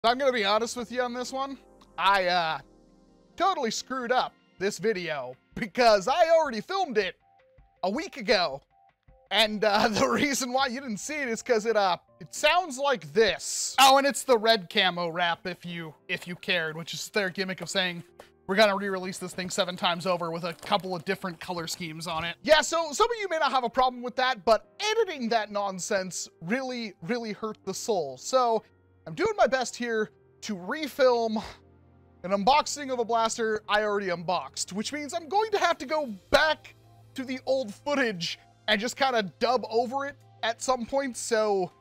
So I'm gonna be honest with you on this one. I totally screwed up this video because I already filmed it a week ago. And the reason why you didn't see it is because it sounds like this. Oh, and it's the red camo wrap if you cared, which is their gimmick of saying we're gonna re-release this thing 7 times over with a couple of different color schemes on it. Yeah, so some of you may not have a problem with that, but editing that nonsense really, really hurt the soul. So I'm doing my best here to refilm an unboxing of a blaster I already unboxed, which means I'm going to have to go back to the old footage and just kind of dub over it at some point, so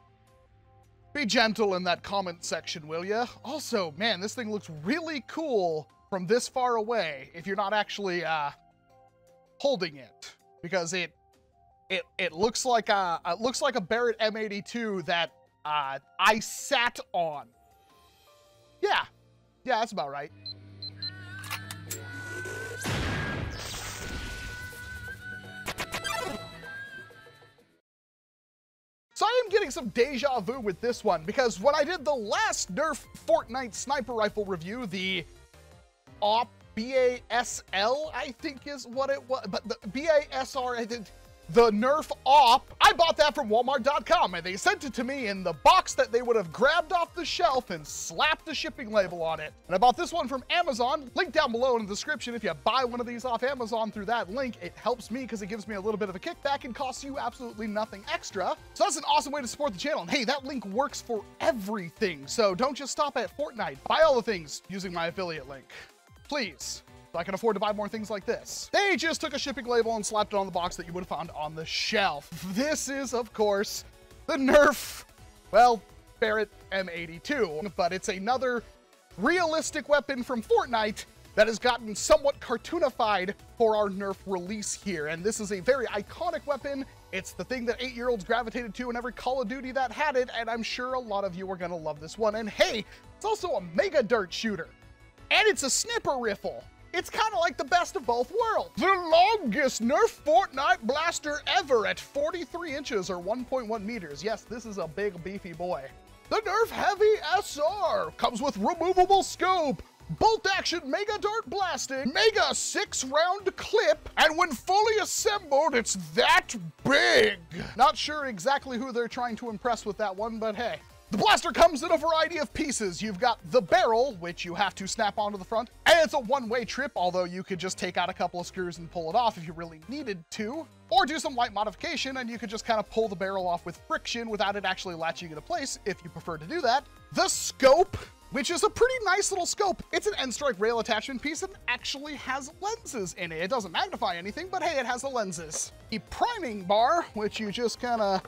be gentle in that comment section, will ya? Also, man, this thing looks really cool from this far away if you're not actually holding it, because it looks like a Barrett M82 that I sat on. Yeah, that's about right. So I am getting some deja vu with this one, because when I did the last NERF Fortnite sniper rifle review, the OP BASL, I think is what it was, but the BASR, the NERF OP, I bought that from Walmart.com, and they sent it to me in the box that they would have grabbed off the shelf and slapped the shipping label on it. And I bought this one from Amazon, link down below in the description. If you buy one of these off Amazon through that link, it helps me because it gives me a little bit of a kickback and costs you absolutely nothing extra. So that's an awesome way to support the channel. And hey, that link works for everything. So don't just stop at Fortnite. Buy all the things using my affiliate link, please. So I can afford to buy more things like this. They just took a shipping label and slapped it on the box that you would have found on the shelf. This is, of course, the NERF, well, Barrett M82, but it's another realistic weapon from Fortnite that has gotten somewhat cartoonified for our NERF release here. And this is a very iconic weapon. It's the thing that 8-year-olds gravitated to in every Call of Duty that had it, and I'm sure a lot of you are gonna love this one. And hey, it's also a mega dirt shooter. And it's a snipper rifle. It's kind of like the best of both worlds. The longest NERF Fortnite blaster ever at 43 inches or 1.1 meters. Yes, this is a big, beefy boy. The NERF Heavy SR comes with removable scope, bolt action mega dart blasting, mega 6-round clip, and when fully assembled, it's that big. Not sure exactly who they're trying to impress with that one, but hey. The blaster comes in a variety of pieces. You've got the barrel, which you have to snap onto the front, and it's a one-way trip, although you could just take out a couple of screws and pull it off if you really needed to, or do some light modification and you could just kind of pull the barrel off with friction without it actually latching into place if you prefer to do that. The scope, which is a pretty nice little scope. It's an end-strike rail attachment piece and actually has lenses in it. It doesn't magnify anything, but hey, it has the lenses. The priming bar, which you just kind of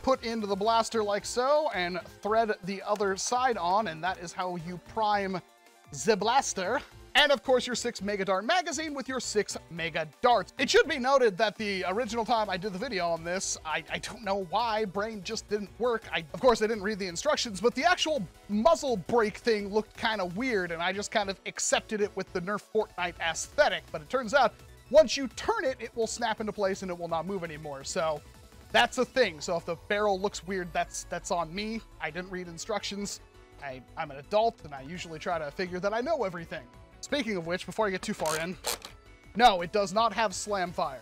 put into the blaster like so and thread the other side on, and that is how you prime the blaster. And of course your 6 mega dart magazine with your 6 mega darts. It should be noted that the original time I did the video on this, I don't know why, brain just didn't work. Of course I didn't read the instructions, but the actual muzzle brake thing looked kind of weird, and I just kind of accepted it with the NERF Fortnite aesthetic. But it turns out once you turn it, it will snap into place and it will not move anymore. So that's a thing. So if the barrel looks weird, that's on me. I didn't read instructions. I'm an adult, and I usually try to figure that I know everything. Speaking of which, before I get too far in, no, it does not have slam fire.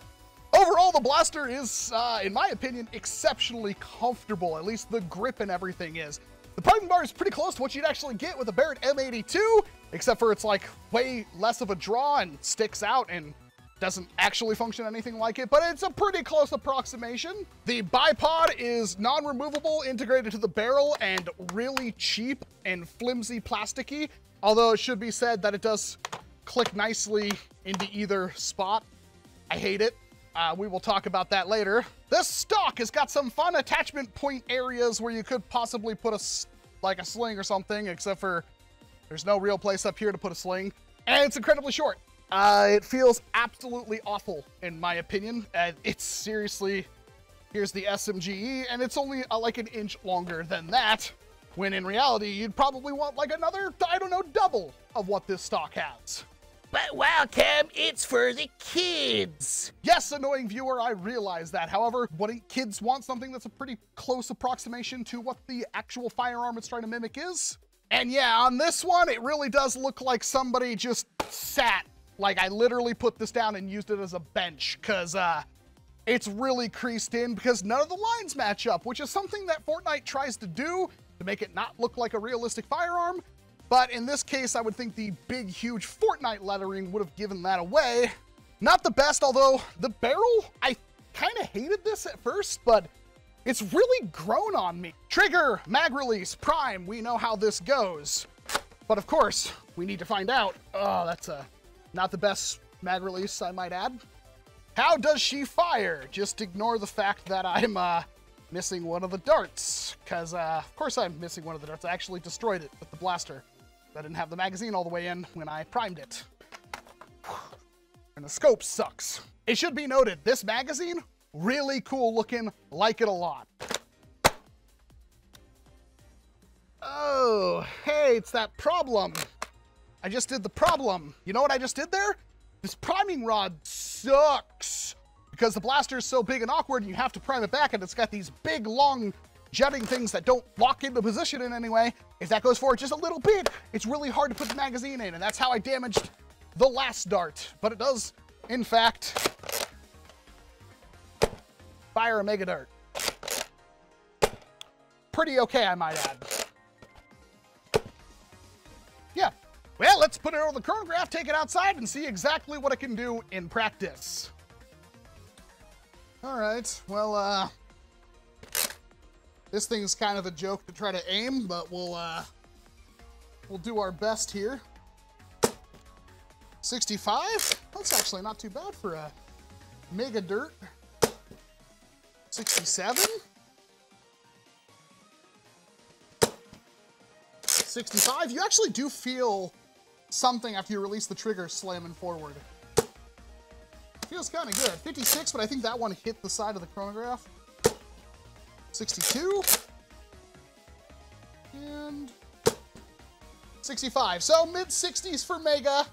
Overall, the blaster is, in my opinion, exceptionally comfortable. At least the grip and everything is. The priming bar is pretty close to what you'd actually get with a Barrett M82, except for it's like way less of a draw and sticks out and doesn't actually function anything like it, but it's a pretty close approximation. The bipod is non-removable, integrated to the barrel, and really cheap and flimsy plasticky, although it should be said that it does click nicely into either spot. I hate it. We will talk about that later. This stock has got some fun attachment point areas where you could possibly put like a sling or something, except for there's no real place up here to put a sling, and it's incredibly short. It feels absolutely awful, in my opinion. It's seriously, here's the SMGE, and it's only like an inch longer than that, when in reality, you'd probably want like another, I don't know, double of what this stock has. But Walcom, it's for the kids. Yes, annoying viewer, I realize that. However, wouldn't kids want something that's a pretty close approximation to what the actual firearm it's trying to mimic is? And yeah, on this one, it really does look like somebody just sat. Like, I literally put this down and used it as a bench, because it's really creased in because none of the lines match up, which is something that Fortnite tries to do to make it not look like a realistic firearm. But in this case, I would think the big, huge Fortnite lettering would have given that away. Not the best, although the barrel, I kind of hated this at first, but it's really grown on me. Trigger, mag release, prime, we know how this goes. But of course, we need to find out. Oh, that's not the best mag release, I might add. How does she fire? Just ignore the fact that I'm missing one of the darts, because of course I'm missing one of the darts. I actually destroyed it with the blaster. I didn't have the magazine all the way in when I primed it. And the scope sucks. It should be noted, this magazine, really cool looking, like it a lot. Oh, hey, it's that problem. I just did the problem. You know what I just did there? This priming rod sucks because the blaster is so big and awkward and you have to prime it back and it's got these big, long jutting things that don't lock into position in any way. If that goes forward just a little bit, it's really hard to put the magazine in, and that's how I damaged the last dart. But it does, in fact, fire a mega dart. Pretty okay, I might add. Yeah. Well, let's put it over the chronograph, take it outside, and see exactly what it can do in practice. All right, well, this thing's kind of a joke to try to aim, but we'll do our best here. 65? That's actually not too bad for a mega dirt. 67? 65? You actually do feel something after you release the trigger slamming forward. Feels kind of good. 56, but I think that one hit the side of the chronograph. 62. And 65. So mid-60s for Mega.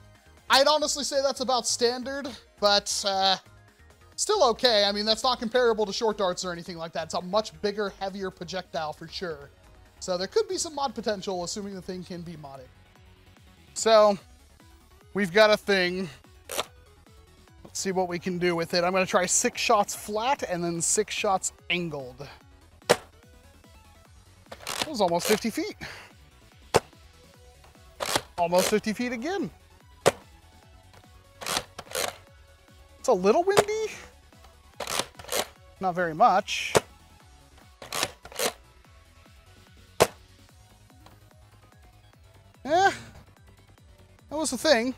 I'd honestly say that's about standard, but still okay. I mean, that's not comparable to short darts or anything like that. It's a much bigger, heavier projectile for sure. So there could be some mod potential, assuming the thing can be modded. So we've got a thing. Let's see what we can do with it. I'm going to try 6 shots flat and then 6 shots angled. That was almost 50 feet. Almost 50 feet again. It's a little windy. Not very much. Yeah, that was the thing.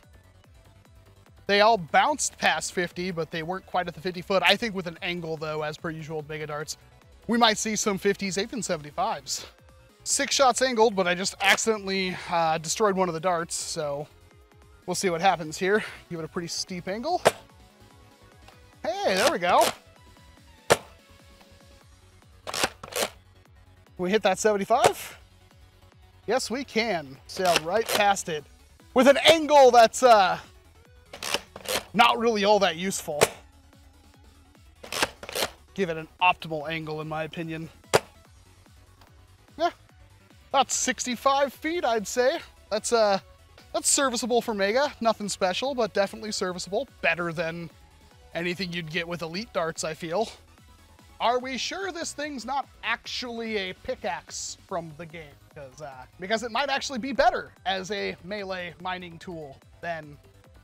They all bounced past 50, but they weren't quite at the 50 foot. I think with an angle, though, as per usual with Mega Darts, we might see some 50s, even 75s. 6 shots angled, but I just accidentally destroyed one of the darts, so we'll see what happens here. Give it a pretty steep angle. Hey, there we go. Can we hit that 75? Yes, we can. Sail right past it. With an angle that's not really all that useful. Give it an optimal angle, in my opinion. Yeah, about 65 feet, I'd say. That's serviceable for Mega. Nothing special, but definitely serviceable. Better than anything you'd get with Elite darts, I feel. Are we sure this thing's not actually a pickaxe from the game? Because it might actually be better as a melee mining tool than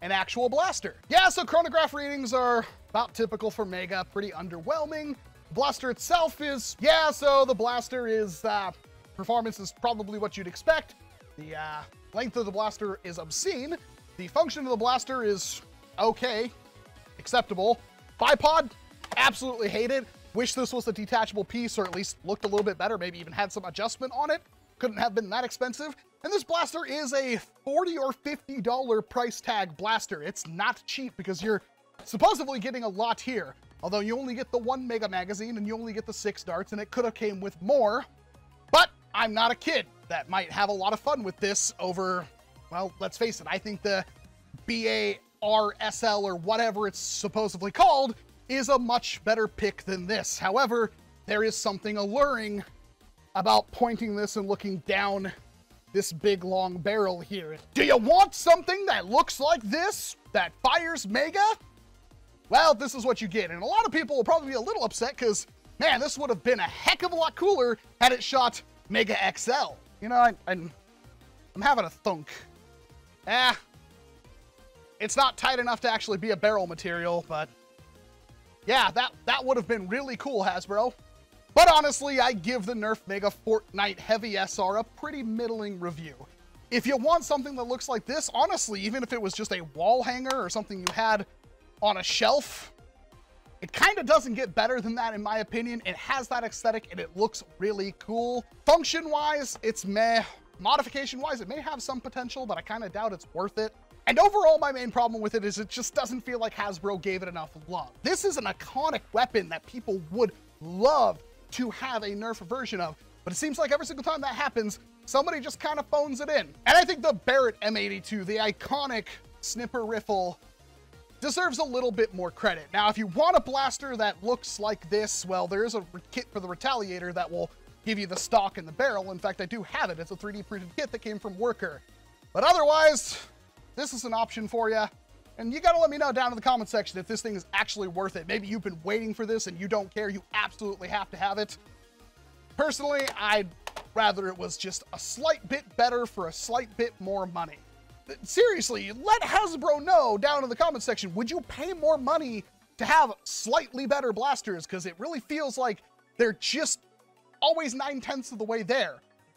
an actual blaster. Yeah, so chronograph readings are about typical for Mega, pretty underwhelming. The blaster itself is, yeah, so the blaster is, performance is probably what you'd expect. The length of the blaster is obscene. The function of the blaster is okay, acceptable. Bipod, absolutely hate it. Wish this was a detachable piece or at least looked a little bit better, maybe even had some adjustment on it. Couldn't have been that expensive. And this blaster is a $40 or $50 price tag blaster. It's not cheap because you're supposedly getting a lot here. Although you only get the 1 Mega magazine and you only get the 6 darts, and it could have came with more. But I'm not a kid that might have a lot of fun with this over, well, let's face it, I think the BARSL or whatever it's supposedly called is a much better pick than this. However, there is something alluring about pointing this and looking down this big long barrel here. Do you want something that looks like this, that fires mega? Well, this is what you get. And a lot of people will probably be a little upset because, man, this would have been a heck of a lot cooler had it shot Mega XL. You know, I'm having a thunk. It's not tight enough to actually be a barrel material, but yeah, that would have been really cool, Hasbro. But honestly, I give the NERF Mega Fortnite Heavy SR a pretty middling review. If you want something that looks like this, honestly, even if it was just a wall hanger or something you had on a shelf, it kind of doesn't get better than that in my opinion. It has that aesthetic and it looks really cool. Function-wise, it's meh. Modification-wise, it may have some potential, but I kind of doubt it's worth it. And overall, my main problem with it is it just doesn't feel like Hasbro gave it enough love. This is an iconic weapon that people would love to have a NERF version of, but it seems like every single time that happens, somebody just kind of phones it in. And I think the Barrett M82, the iconic snipper rifle, deserves a little bit more credit. Now, if you want a blaster that looks like this, well, there is a kit for the Retaliator that will give you the stock and the barrel. In fact, I do have it. It's a 3D printed kit that came from Worker. But otherwise, this is an option for you. And you gotta let me know down in the comment section if this thing is actually worth it. Maybe you've been waiting for this and you don't care. You absolutely have to have it. Personally, I'd rather it was just a slight bit better for a slight bit more money. Seriously, let Hasbro know down in the comment section, would you pay more money to have slightly better blasters? Because it really feels like they're just always 9/10 of the way there.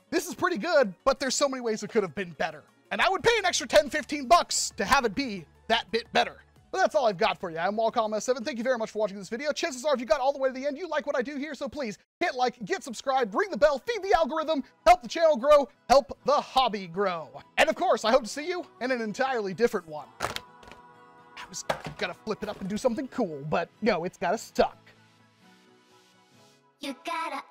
This is pretty good, but there's so many ways it could have been better. And I would pay an extra 10, 15 bucks to have it be that bit better. But that's all I've got for you. I'm Walcom S7. Thank you very much for watching this video. Chances are if you got all the way to the end, you like what I do here, so please hit like, get subscribed, ring the bell, feed the algorithm, help the channel grow, help the hobby grow. And of course, I hope to see you in an entirely different one. I was gonna flip it up and do something cool, but no, it's gotta stuck. You gotta